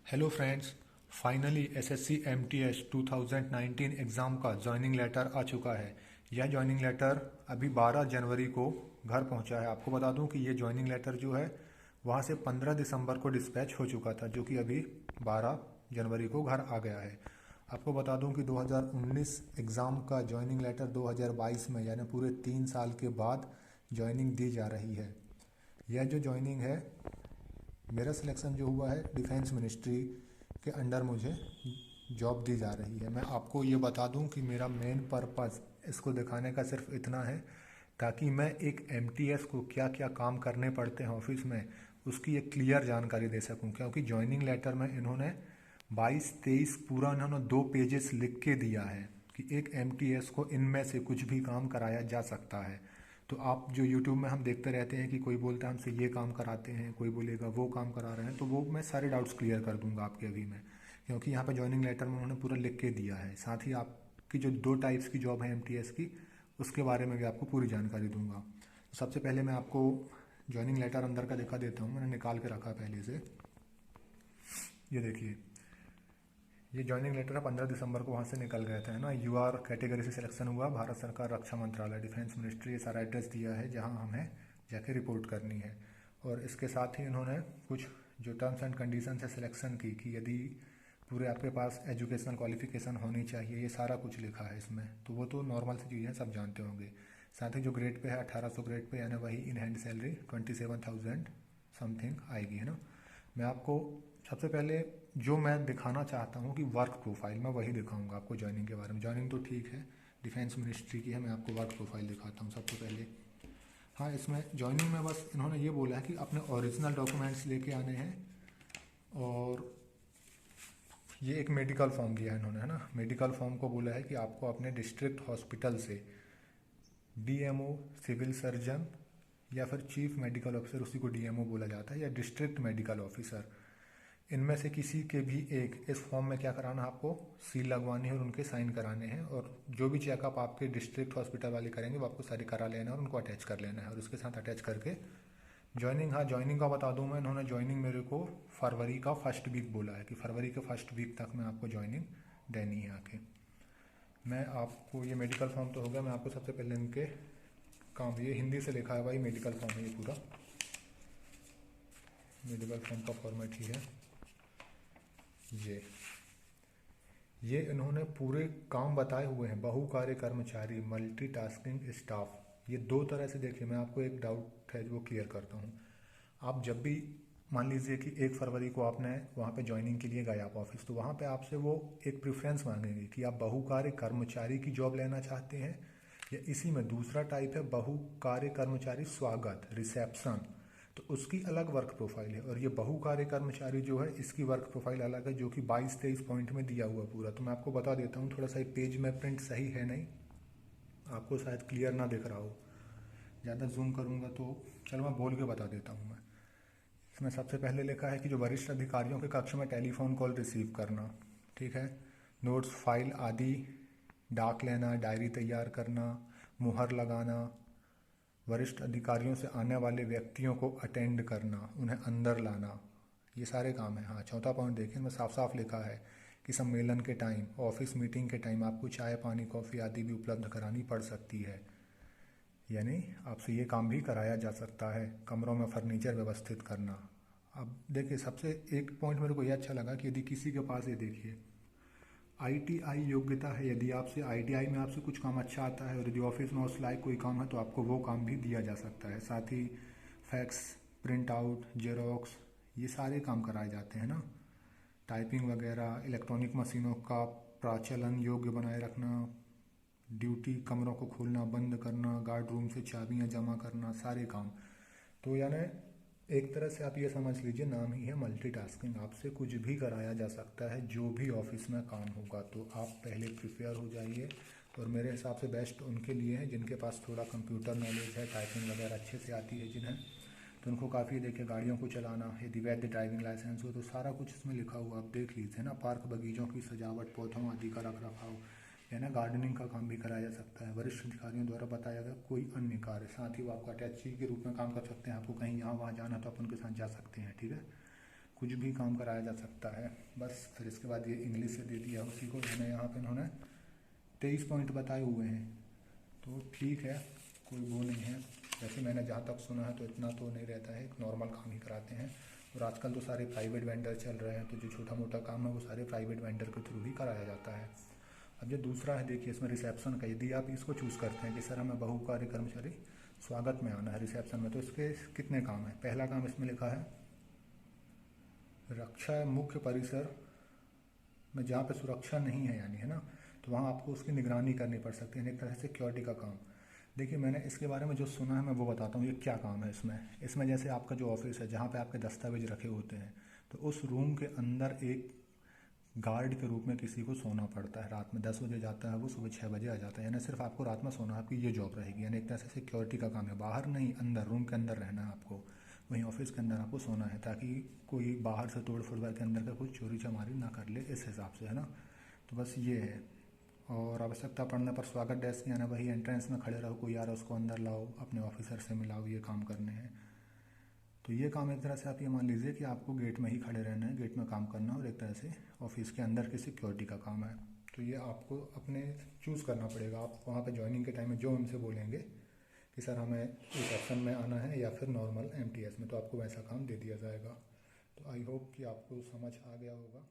Hello friends. Finally SSC MTS 2019 exam का joining letter आ चुका है। यह जॉइनिंग लेटर अभी 12 जनवरी को घर पहुंचा है। आपको बता दूं कि ये जॉइनिंग लेटर जो है वहां से 15 दिसंबर को डिस्पैच हो चुका था, जो कि अभी 12 जनवरी को घर आ गया है। आपको बता दूं कि 2019 एग्ज़ाम का जॉइनिंग लेटर 2022 में यानी पूरे 3 साल के बाद जॉइनिंग दी जा रही है। यह जो जॉइनिंग है, मेरा सिलेक्शन जो हुआ है डिफेंस मिनिस्ट्री के अंडर मुझे जॉब दी जा रही है। मैं आपको ये बता दूं कि मेरा मेन पर्पस इसको दिखाने का सिर्फ इतना है ताकि मैं एक एमटीएस को क्या क्या काम करने पड़ते हैं ऑफिस में उसकी एक क्लियर जानकारी दे सकूं। क्योंकि जॉइनिंग लेटर में इन्होंने 22-23 पूरा इन्होंने 2 पेजेस लिख के दिया है कि एक एमटीएस को इनमें से कुछ भी काम कराया जा सकता है। तो आप जो यूट्यूब में हम देखते रहते हैं कि कोई बोलता है हमसे ये काम कराते हैं, कोई बोलेगा वो काम करा रहे हैं, तो वो मैं सारे डाउट्स क्लियर कर दूंगा आपके अभी मैं। क्योंकि यहाँ पे जॉइनिंग लेटर में उन्होंने पूरा लिख के दिया है। साथ ही आपकी जो 2 टाइप्स की जॉब है एमटीएस की, उसके बारे में भी आपको पूरी जानकारी दूंगा। तो सबसे पहले मैं आपको जॉइनिंग लेटर अंदर का दिखा देता हूँ। मैंने निकाल के रखा पहले से। ये देखिए, ये जॉइनिंग लेटर 15 दिसंबर को वहाँ से निकल गया था, है ना। यूआर कैटेगरी से सिलेक्शन हुआ, भारत सरकार रक्षा मंत्रालय डिफेंस मिनिस्ट्री, ये सारा एड्रेस दिया है जहाँ हमें जाके रिपोर्ट करनी है। और इसके साथ ही इन्होंने कुछ जो टर्म्स एंड कंडीशन है सिलेक्शन की, कि यदि पूरे आपके पास एजुकेशनल क्वालिफिकेशन होनी चाहिए, ये सारा कुछ लिखा है इसमें। तो वो तो नॉर्मल सी चीज़ें सब जानते होंगे। साथ ही जो ग्रेड पे है 1800 ग्रेड पे, यानी वही इन हैंड सैलरी 27,000 समथिंग आएगी, है ना। मैं आपको सबसे पहले जो मैं दिखाना चाहता हूँ कि वर्क प्रोफाइल, मैं वही दिखाऊंगा आपको जॉइनिंग के बारे में। जॉइनिंग तो ठीक है, डिफेंस मिनिस्ट्री की है, मैं आपको वर्क प्रोफाइल दिखाता हूँ सबसे पहले। हाँ, इसमें जॉइनिंग में बस इन्होंने ये बोला है कि अपने ओरिजिनल डॉक्यूमेंट्स लेके आने हैं। और ये एक मेडिकल फॉर्म दिया है इन्होंने, है ना। मेडिकल फॉर्म को बोला है कि आपको अपने डिस्ट्रिक्ट हॉस्पिटल से डीएमओ, सिविल सर्जन या फिर चीफ मेडिकल ऑफिसर, उसी को डीएमओ बोला जाता है, या डिस्ट्रिक्ट मेडिकल ऑफिसर, इनमें से किसी के भी एक इस फॉर्म में क्या कराना है, आपको सील लगवानी है और उनके साइन कराने हैं। और जो भी चेकअप आपके डिस्ट्रिक्ट हॉस्पिटल वाले करेंगे वो आपको सारे करा लेना है और उनको अटैच कर लेना है। और उसके साथ अटैच करके ज्वाइनिंग, हाँ ज्वाइनिंग का बता दूं मैं, इन्होंने ज्वाइनिंग मेरे को फरवरी का फर्स्ट वीक बोला है कि फरवरी के फर्स्ट वीक तक में आपको ज्वाइनिंग देनी है आके। मैं आपको ये मेडिकल फॉर्म तो हो गया, मैं आपको सबसे पहले इनके काम, ये हिंदी से लिखा है भाई, मेडिकल फॉर्म है ये पूरा। मेडिकल फॉर्म का फॉर्मेट ही है ये इन्होंने पूरे काम बताए हुए हैं। बहुकार्य कर्मचारी, मल्टीटास्किंग स्टाफ, ये 2 तरह से। देखिए, मैं आपको एक डाउट है जो क्लियर करता हूँ। आप जब भी मान लीजिए कि 1 फरवरी को आपने वहाँ पे ज्वाइनिंग के लिए गए आप ऑफिस, तो वहाँ पे आपसे वो एक प्रेफरेंस मांगेंगे कि आप बहुकार्य कर्मचारी की जॉब लेना चाहते हैं, या इसी में दूसरा टाइप है बहुकार्य कर्मचारी स्वागत, रिसेप्शन। तो उसकी अलग वर्क प्रोफाइल है। और ये बहुकार्य कर्मचारी जो है, इसकी वर्क प्रोफाइल अलग है, जो कि 22-23 पॉइंट में दिया हुआ पूरा। तो मैं आपको बता देता हूँ, थोड़ा सा पेज में प्रिंट सही है नहीं, आपको शायद क्लियर ना दिख रहा हो, ज़्यादा जूम करूँगा तो। चलो मैं बोल के बता देता हूँ मैं। इसमें सबसे पहले लिखा है कि जो वरिष्ठ अधिकारियों के कक्ष में टेलीफोन कॉल रिसीव करना, ठीक है, नोट्स, फाइल आदि डाक लेना, डायरी तैयार करना, मुहर लगाना, वरिष्ठ अधिकारियों से आने वाले व्यक्तियों को अटेंड करना, उन्हें अंदर लाना, ये सारे काम है। हाँ, चौथा पॉइंट देखिए, इनमें साफ साफ लिखा है कि सम्मेलन के टाइम, ऑफिस मीटिंग के टाइम आपको चाय, पानी, कॉफ़ी आदि भी उपलब्ध करानी पड़ सकती है, यानी आपसे ये काम भी कराया जा सकता है। कमरों में फर्नीचर व्यवस्थित करना। अब देखिए, सबसे एक पॉइंट मेरे को ये अच्छा लगा कि यदि किसी के पास, ये देखिए, आईटीआई योग्यता है, यदि आपसे आईटीआई में आपसे कुछ काम अच्छा आता है और यदि ऑफिस में उस लायक कोई काम है तो आपको वो काम भी दिया जा सकता है। साथ ही फैक्स, प्रिंट आउट, जेरोक्स, ये सारे काम कराए जाते हैं ना। टाइपिंग वगैरह, इलेक्ट्रॉनिक मशीनों का प्राचलन योग्य बनाए रखना, ड्यूटी कमरों को खोलना बंद करना, गार्ड रूम से चाबियां जमा करना, सारे काम। तो यानी एक तरह से आप ये समझ लीजिए, नाम ही है मल्टीटास्किंग, आपसे कुछ भी कराया जा सकता है जो भी ऑफिस में काम होगा। तो आप पहले प्रिपेयर हो जाइए। और मेरे हिसाब से बेस्ट उनके लिए है जिनके पास थोड़ा कंप्यूटर नॉलेज है, टाइपिंग वगैरह अच्छे से आती है जिन्हें, तो उनको काफ़ी। देखिए, गाड़ियों को चलाना, यदि वैध ड्राइविंग लाइसेंस हो, तो सारा कुछ इसमें लिखा हुआ आप देख लीजिए ना। पार्क बगीचों की सजावट, पौधों आदि का रख रखाव, या ना गार्डनिंग का काम भी कराया जा सकता है। वरिष्ठ अधिकारियों द्वारा बताया गया कोई अन्य कार्य, साथ ही वो आपको अटैची के रूप में काम कर सकते हैं। आपको कहीं यहाँ वहाँ जाना तो आप उनके साथ जा सकते हैं, ठीक है। कुछ भी काम कराया जा सकता है। बस फिर इसके बाद ये इंग्लिश से दे दिया उसी को, यानी यहाँ पे इन्होंने 23 पॉइंट बताए हुए हैं, तो ठीक है, कोई वो नहीं है। वैसे मैंने जहाँ तक सुना है तो इतना तो नहीं रहता है, एक नॉर्मल काम ही कराते हैं। और आजकल तो सारे प्राइवेट वेंडर चल रहे हैं, तो जो छोटा मोटा काम है वो सारे प्राइवेट वेंडर के थ्रू ही कराया जाता है। अब जो दूसरा है, देखिए इसमें रिसेप्शन का, यदि आप इसको चूज़ करते हैं कि सर हमें बहुकार्य कर्मचारी स्वागत में आना है रिसेप्शन में, तो इसके कितने काम है। पहला काम इसमें लिखा है रक्षा मुख्य परिसर में जहाँ पे सुरक्षा नहीं है, यानी है ना, तो वहाँ आपको उसकी निगरानी करनी पड़ सकती है, एक तरह से सिक्योरिटी का काम। देखिए मैंने इसके बारे में जो सुना है मैं वो बताता हूँ, ये क्या काम है इसमें जैसे आपका जो ऑफिस है जहाँ पे आपके दस्तावेज रखे होते हैं, तो उस रूम के अंदर एक गार्ड के रूप में किसी को सोना पड़ता है। रात में 10 बजे जाता है वो, सुबह 6 बजे आ जाता है, यानी सिर्फ आपको रात में सोना है, आपकी ये जॉब रहेगी, यानी एक तरह से सिक्योरिटी का काम है। बाहर नहीं, अंदर रूम के अंदर रहना है आपको, वहीं ऑफिस के अंदर आपको सोना है, ताकि कोई बाहर से तोड़ फोड़ करके अंदर का कुछ चोरी चमारी ना कर ले, इस हिसाब से, है ना। तो बस ये है। और आवश्यकता पड़ने पर स्वागत डेस्क, यानी वही एंट्रेंस में खड़े रहो, कोई आ रहा है उसको अंदर लाओ, अपने ऑफिसर से मिलाओ, ये काम करने हैं। तो ये काम एक तरह से आप ये मान लीजिए कि आपको गेट में ही खड़े रहना है, गेट में काम करना है, और एक तरह से ऑफिस के अंदर की सिक्योरिटी का काम है। तो ये आपको अपने चूज़ करना पड़ेगा, आप वहाँ पे ज्वाइनिंग के टाइम में जो उनसे बोलेंगे कि सर हमें रिसेप्शन में आना है या फिर नॉर्मल एमटीएस में, तो आपको वैसा काम दे दिया जाएगा। तो आई होप कि आपको समझ आ गया होगा।